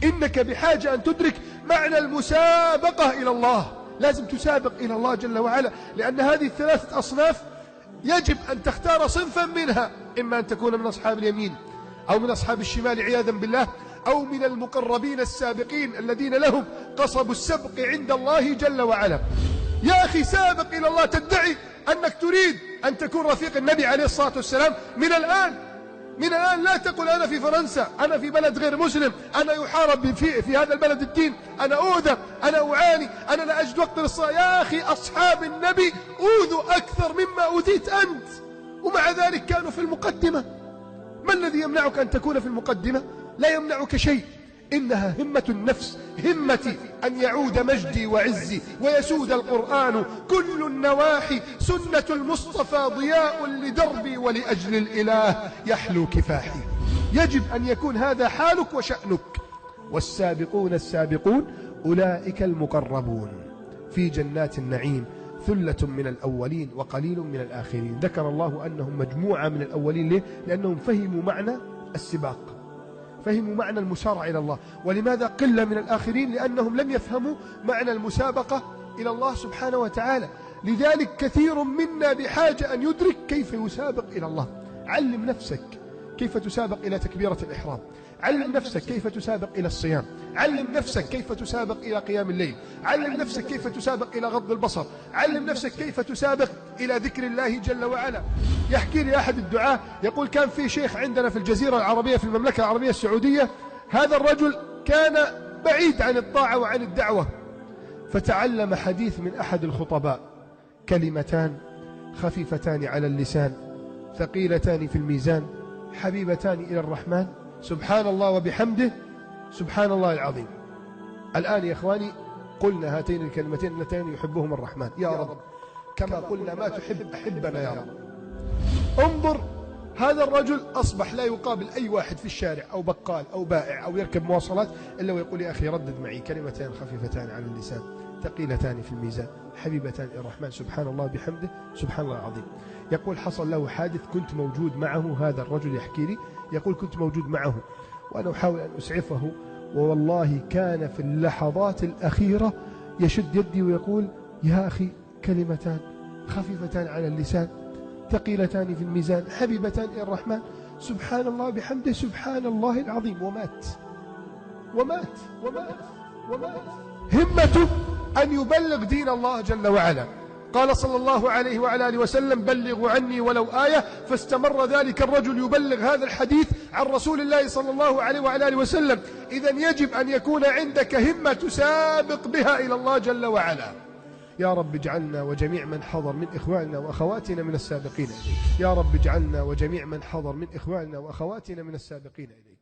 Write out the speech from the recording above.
إنك بحاجة أن تدرك معنى المسابقة إلى الله. لازم تسابق إلى الله جل وعلا، لأن هذه الثلاثة أصناف يجب أن تختار صنفا منها، إما أن تكون من أصحاب اليمين أو من أصحاب الشمال عياذا بالله، أو من المقربين السابقين الذين لهم قصب السبق عند الله جل وعلا. يا أخي سابق إلى الله. تدعي أنك تريد أن تكون رفيق النبي عليه الصلاة والسلام من الآن. لا تقل أنا في فرنسا، أنا في بلد غير مسلم، أنا يحارب في هذا البلد الدين، أنا أؤذى، أنا أعاني، أنا لا أجد وقت للصلاة. يا أخي أصحاب النبي أوذوا أكثر مما أوذيت أنت، ومع ذلك كانوا في المقدمة. ما الذي يمنعك أن تكون في المقدمة؟ لا يمنعك شيء. إنها همة النفس، همتي أن يعود مجدي وعزي ويسود القرآن كل النواحي، سنة المصطفى ضياء لدربي ولأجل الإله يحلو كفاحي. يجب أن يكون هذا حالك وشأنك. والسابقون السابقون أولئك المقربون في جنات النعيم، ثلة من الأولين وقليل من الآخرين. ذكر الله أنهم مجموعة من الأولين. ليه؟ لأنهم فهموا معنى السباق، فهموا معنى المسارعة إلى الله. ولماذا قلة من الآخرين؟ لأنهم لم يفهموا معنى المسابقة إلى الله سبحانه وتعالى. لذلك كثير منا بحاجة أن يدرك كيف يسابق إلى الله. علم نفسك كيف تسابق إلى تكبيرة الإحرام، علم نفسك كيف تسابق إلى الصيام، علم نفسك كيف تسابق إلى قيام الليل، علم نفسك كيف تسابق إلى غض البصر، علم نفسك كيف تسابق إلى ذكر الله جل وعلا. يحكي لي أحد الدعاة يقول كان في شيخ عندنا في الجزيرة العربية في المملكة العربية السعودية، هذا الرجل كان بعيد عن الطاعة وعن الدعوة، فتعلم حديث من أحد الخطباء: كلمتان خفيفتان على اللسان ثقيلتان في الميزان حبيبتان إلى الرحمن سبحان الله وبحمده سبحان الله العظيم. الآن يا إخواني قلنا هاتين الكلمتين اللتين يحبهم الرحمن. يا رب كما قلنا ما تحب أحبنا يا رب. انظر، هذا الرجل أصبح لا يقابل أي واحد في الشارع أو بقال أو بائع أو يركب مواصلات إلا ويقول: يا أخي ردد معي كلمتان خفيفتان على اللسان ثقيلتان في الميزان حبيبتان إلى الرحمن سبحان الله بحمده سبحان الله العظيم. يقول حصل له حادث كنت موجود معه. هذا الرجل يحكي لي يقول كنت موجود معه وأنا أحاول أن أسعفه، ووالله كان في اللحظات الأخيرة يشد يدي ويقول: يا أخي كلمتان خفيفتان على اللسان ثقيلتان في الميزان حبيبتان إلى الرحمن سبحان الله بحمده سبحان الله العظيم. ومات. همته أن يبلغ دين الله جل وعلا. قال صلى الله عليه وعلى آله وسلم: بلغوا عني ولو آية. فاستمر ذلك الرجل يبلغ هذا الحديث عن رسول الله صلى الله عليه وعلى آله وسلم. إذن يجب أن يكون عندك همة تسابق بها إلى الله جل وعلا. يا رب اجعلنا وجميع من حضر من إخواننا وأخواتنا من السابقين إليك. يا رب اجعلنا وجميع من حضر من إخواننا وأخواتنا من السابقين إليك.